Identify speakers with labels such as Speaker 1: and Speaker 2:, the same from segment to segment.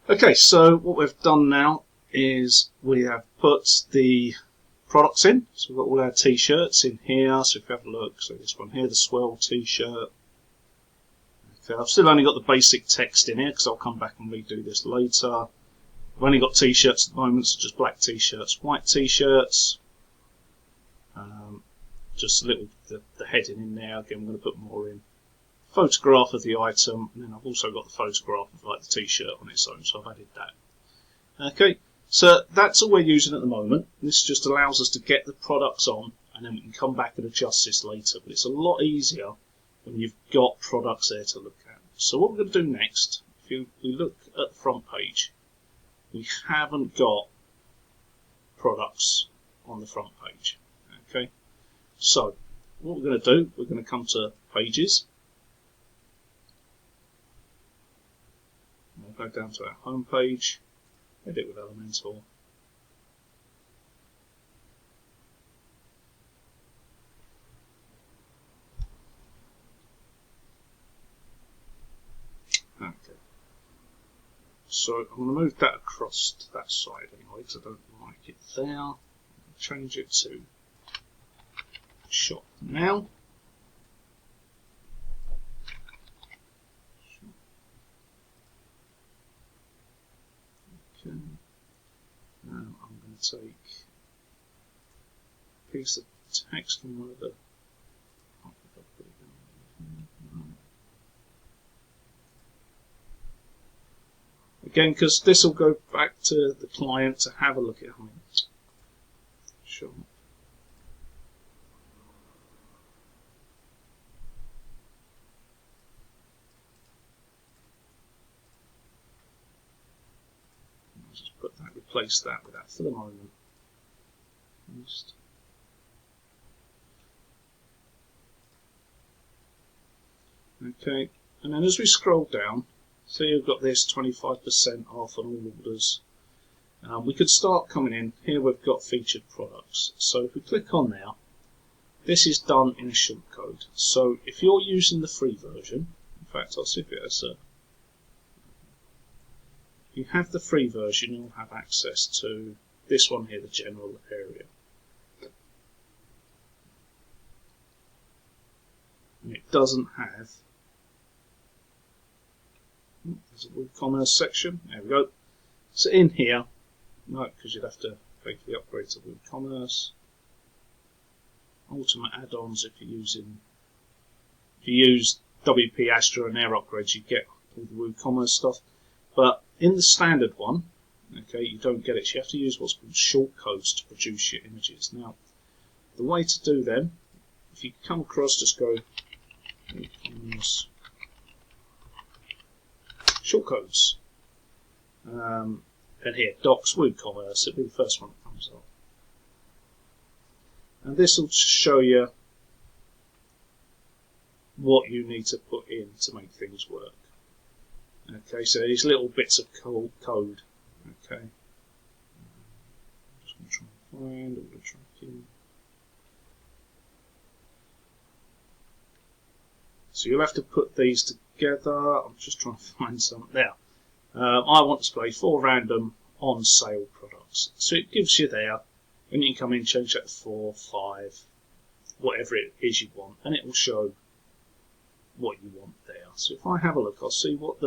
Speaker 1: Okay, so what we've done now is we have put the products in. So we've got all our t-shirts in here. So if you have a look, so this one here, the swell t-shirt. Okay, I've still only got the basic text in here because I'll come back and redo this later. I've only got t-shirts at the moment, so just black t-shirts, white t-shirts. Just a little the heading in there. Again, I'm going to put more in. Photograph of the item, and then I've also got the photograph of like the t-shirt on its own, so I've added that. Okay, so that's all we're using at the moment. This just allows us to get the products on, and then we can come back and adjust this later. But it's a lot easier when you've got products there to look at. So what we're going to do next, if we look at the front page, we haven't got products on the front page. Okay, so what we're going to do, we're going to come to Pages. We'll go down to our home page, edit with Elementor. Okay. So I'm going to move that across to that side anyway, because I don't like it there. Change it to Shop Now. Okay. I'm going to take a piece of text from one of the. Again, because this will go back to the client to have a look at. Sure. Just put that, replace that with that for the moment. Okay, and then as we scroll down, so you've got this 25% off on all orders. We could start coming in. Here we've got featured products. So if we click on there, this is done in a shortcode. So if you're using the free version, in fact I'll see if it has a. If you have the free version, you'll have access to this one here, the general area. And it doesn't have. There's a WooCommerce section. There we go. So in here, no, because you'd have to pay for the upgrade to WooCommerce. Ultimate add-ons if you use WP Astra and their upgrades, you get all the WooCommerce stuff. But in the standard one, okay, you don't get it. So you have to use what's called shortcodes to produce your images. Now, the way to do them, if you come across, just go WooCommerce shortcodes. And here, Docs WooCommerce, it'll be the first one that comes up. And this will show you what you need to put in to make things work. Okay, so these little bits of code. Okay. I'm just going to try and find all the tracking. So you'll have to put these together. I'm just trying to find some there. I want to display 4 random on sale products. So it gives you there, and you can come in, change that to 4, 5, whatever it is you want, and it will show what you want there. So if I have a look, I'll see what's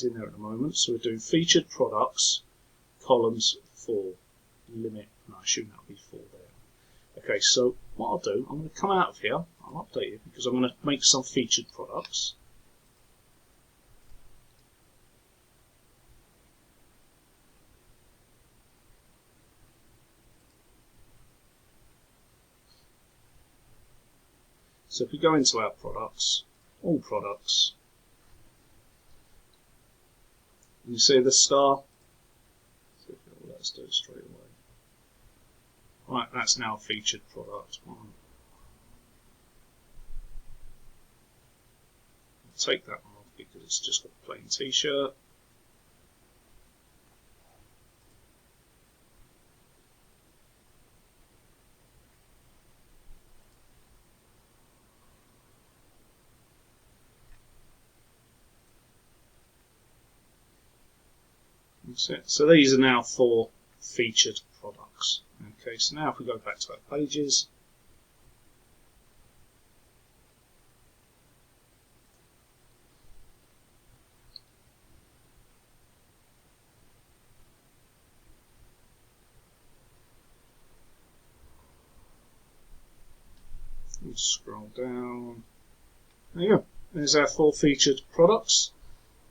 Speaker 1: in there at the moment. So we're doing featured products, columns 4, limit, and I assume that'll be 4 there. Okay, so what I'll do, I'm going to come out of here, I'll update it because I'm going to make some featured products. So if we go into our products, all products, and you see the star, so let's do it straight away. Right, that's now a featured product. I'll take that one off because it's just got a plain t-shirt. That's it. So these are now 4 featured products. Okay, so now if we go back to our pages, we'll scroll down. There you go. There's our 4 featured products.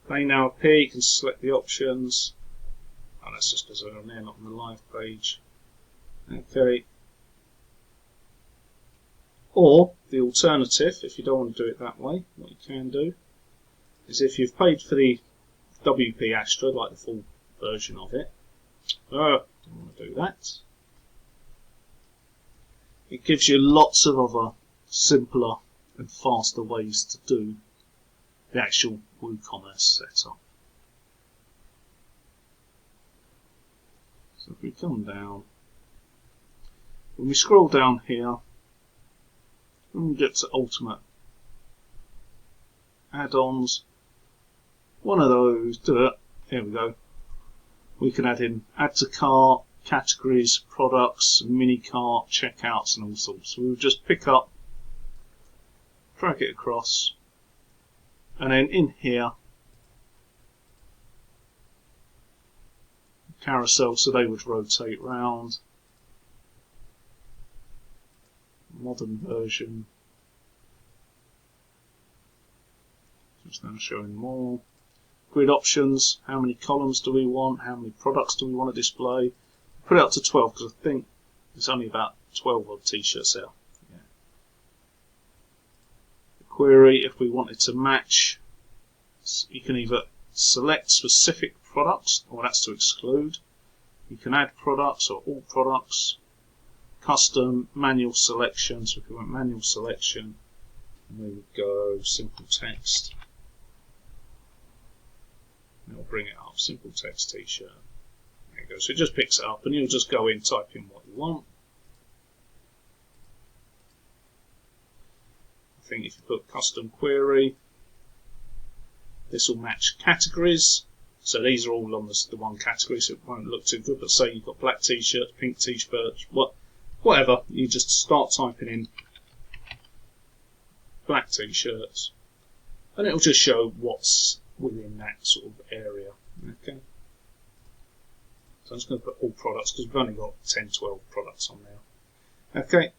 Speaker 1: They now appear. You can select the options. Oh, that's just because they're on there, not on the live page. Okay. Or the alternative, if you don't want to do it that way, what you can do is if you've paid for the WP Astra, like the full version of it, don't want to do that. It gives you lots of other simpler and faster ways to do the actual WooCommerce setup. So if we come down, when we scroll down here, when we get to Ultimate Add-ons, one of those, do it, here we go. We can add in add to cart, categories, products, mini cart, checkouts and all sorts. So we'll just pick up, drag it across, and then in here, carousel, so they would rotate round. Modern version, just now showing more. Grid options, how many columns do we want, how many products do we want to display. Put it up to 12 because I think there's only about 12 odd t-shirts out. Yeah. The query, if we wanted to match, you can either select specific products, or that's to exclude. You can add products or all products. Custom, manual selection, so if we want manual selection, we would go simple text. And it'll bring it up, simple text t-shirt. There you go, so it just picks it up and you'll just go in, type in what you want. I think if you put custom query, this will match categories. So these are all on the one category, so it won't look too good, but say you've got black t-shirts, pink t-shirts, whatever, you just start typing in black t-shirts and it'll just show what's within that sort of area. Okay. So I'm just going to put all products because we've only got 10, 12 products on there. Okay.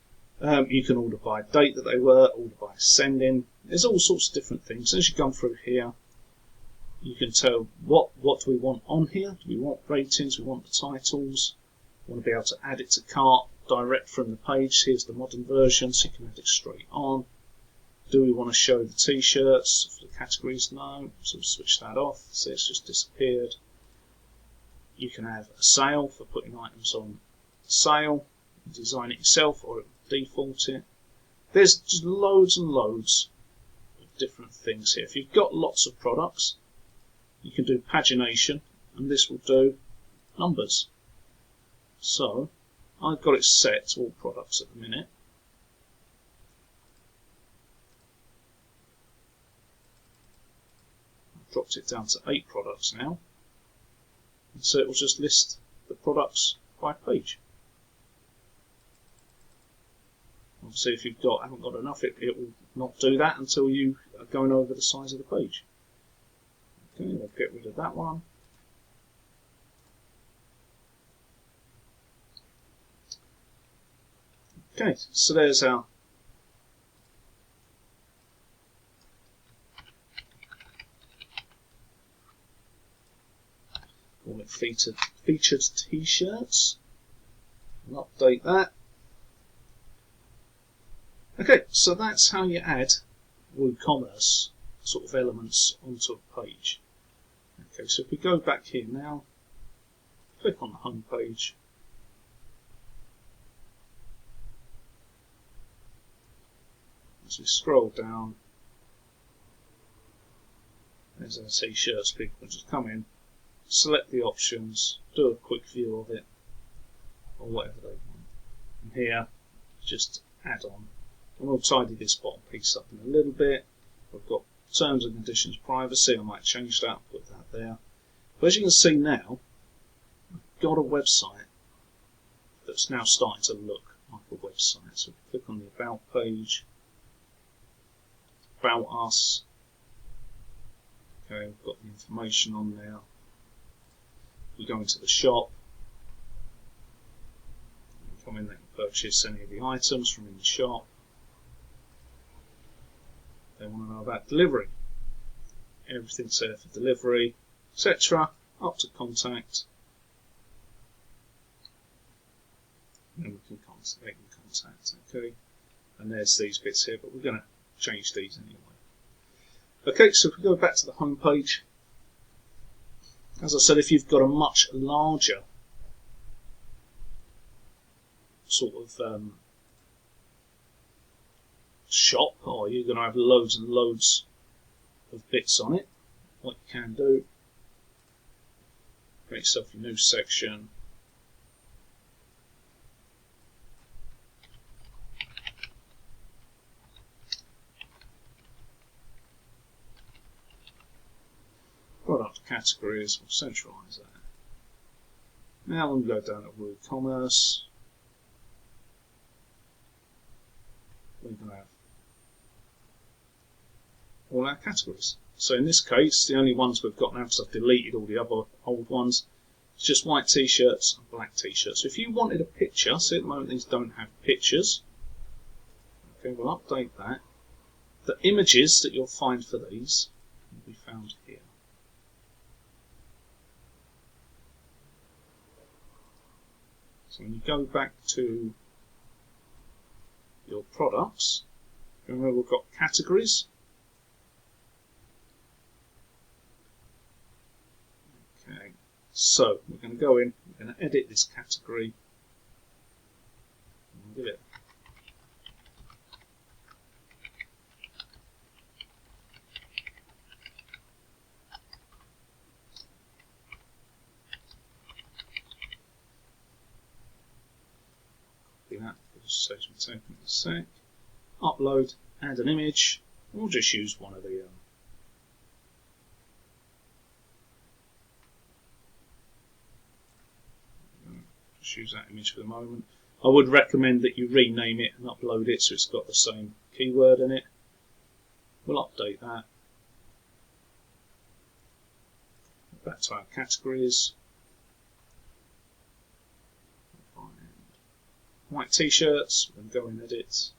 Speaker 1: You can order by date that they were, order by sending. There's all sorts of different things. As you come through here, you can tell what do we want on here. Do we want ratings? Do we want the titles? We want to be able to add it to cart direct from the page. Here's the modern version, so you can add it straight on. Do we want to show the t-shirts for the categories? No, so we'll switch that off. So it's just disappeared. You can have a sale for putting items on sale. Design it yourself or it will default it. There's just loads and loads of different things here. If you've got lots of products, you can do pagination, and this will do numbers. So I've got it set to all products at the minute. I've dropped it down to 8 products now. And so it will just list the products by page. Obviously if you haven't got enough, it will not do that until you are going over the size of the page. Okay, we'll get rid of that one. Okay, so there's our call it featured t-shirts. I'll update that. Okay, so that's how you add WooCommerce sort of elements onto a page. Okay, so if we go back here now, click on the home page. As we scroll down, there's our t-shirts. People can just come in, select the options, do a quick view of it, or whatever they want. And here, just add on. And we'll tidy this bottom piece up in a little bit. We've got terms and conditions privacy. I might change that, put that there. But as you can see now, got a website that's now starting to look like a website. So click on the About page, About Us. Okay, we've got the information on there. We go into the shop. You come in, they can purchase any of the items from in the shop. They want to know about delivery. Everything's there for delivery, etc. Up to contact. And we can they can contact. Okay, and there's these bits here, but we're going to change these anyway. Okay, so if we go back to the home page, as I said, if you've got a much larger sort of shop, or you're going to have loads and loads of bits on it, what you can do, create yourself a new section. Product categories, we'll centralise that. Now we'll go down to eCommerce. We're going to have all our categories. So in this case, the only ones we've got now, because I've deleted all the other old ones, it's just white t-shirts and black t-shirts. So if you wanted a picture, see at the moment these don't have pictures. Okay, we'll update that. The images that you'll find for these will be found here. So when you go back to your products, remember we've got categories. Okay, so we're going to go in, we're going to edit this category, and we'll give it that, just saves me taking a sec. Upload, add an image, and we'll just use one of the just use that image for the moment. I would recommend that you rename it and upload it so it's got the same keyword in it. We'll update that. Back to our categories. White t-shirts, we'll go in edit.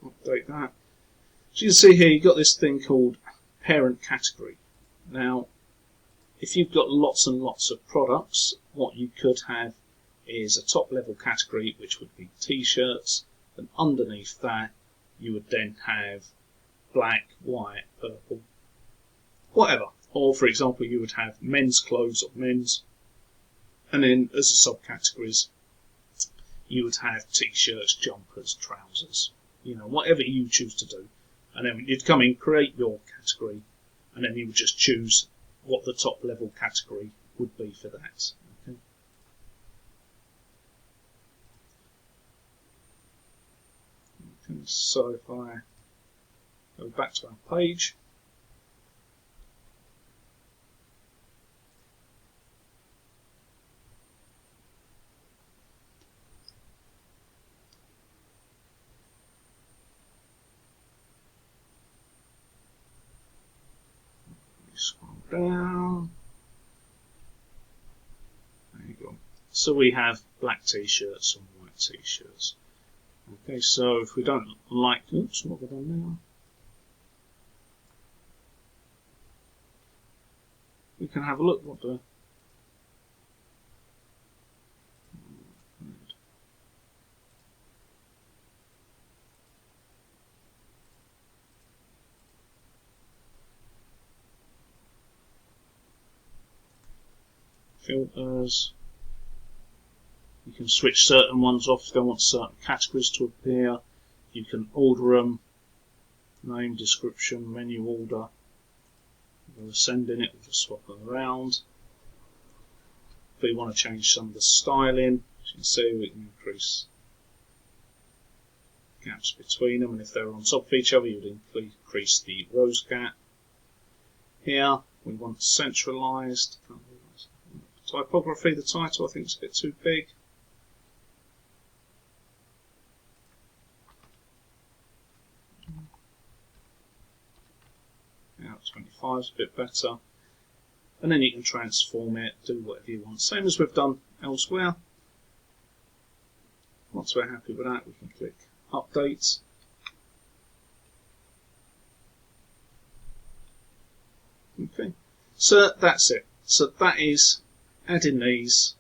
Speaker 1: Update that. So you can see here you've got this thing called parent category. Now, if you've got lots and lots of products, what you could have is a top level category which would be t-shirts, and underneath that you would then have black, white, purple, whatever. Or for example you would have men's clothes or men's, and then as a subcategories you would have t-shirts, jumpers, trousers, you know, whatever you choose to do. And then you'd come in, create your category, and then you would just choose what the top level category would be for that. Okay. Okay, so if I go back to our page, scroll down, there you go. So we have black t-shirts and white t-shirts. Okay, so if we don't like, oops, what have I done now? We can have a look what the filters. You can switch certain ones off if you don't want certain categories to appear. You can order them. Name, description, menu order. We're ascending it, we'll just swap them around. If we want to change some of the styling, as you can see, we can increase gaps between them, and if they're on top of each other, you would increase the rows gap. Here, we want centralized. Typography, the title, I think it's a bit too big. Now 25 is a bit better. And then you can transform it, do whatever you want. Same as we've done elsewhere. Once we're happy with that, we can click Update. Okay, so that's it. So that is adding these.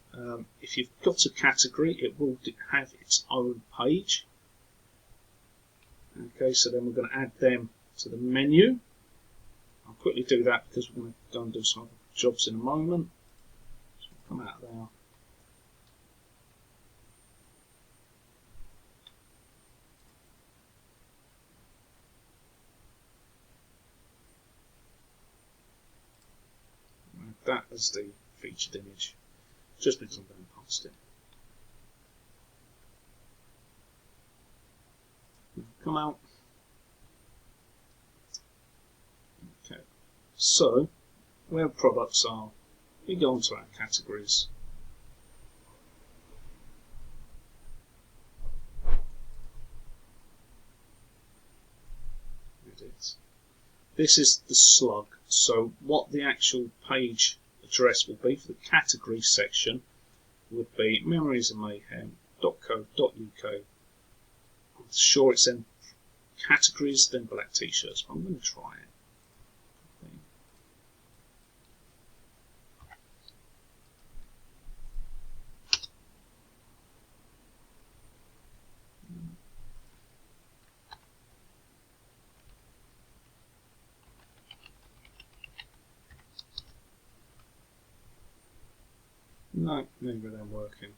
Speaker 1: If you've got a category, it will have its own page. Okay, so then we're going to add them to the menu. I'll quickly do that because we're going to go and do some other jobs in a moment. So we'll come out of there. That as the featured image, just because I'm going past it. Come out. Okay, so where products are, we go onto our categories. This is the slug. So what the actual page address will be for the category section would be memoriesandmayhem.co.uk. I'm sure it's in categories, then black t-shirts, but I'm going to try it. Okay. No, neither of them working.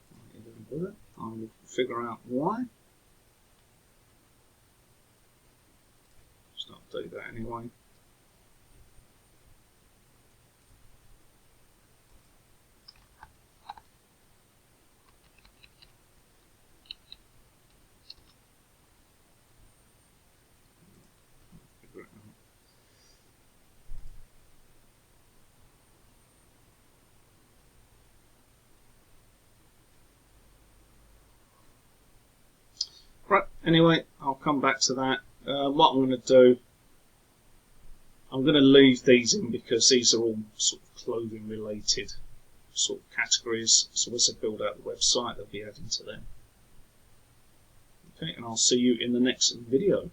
Speaker 1: I will figure out why. Just update that anyway. Figure it out. Right, anyway, I'll come back to that. What I'm going to do, I'm going to leave these in because these are all sort of clothing related sort of categories. So as I build out the website, they'll be adding to them. Okay, and I'll see you in the next video.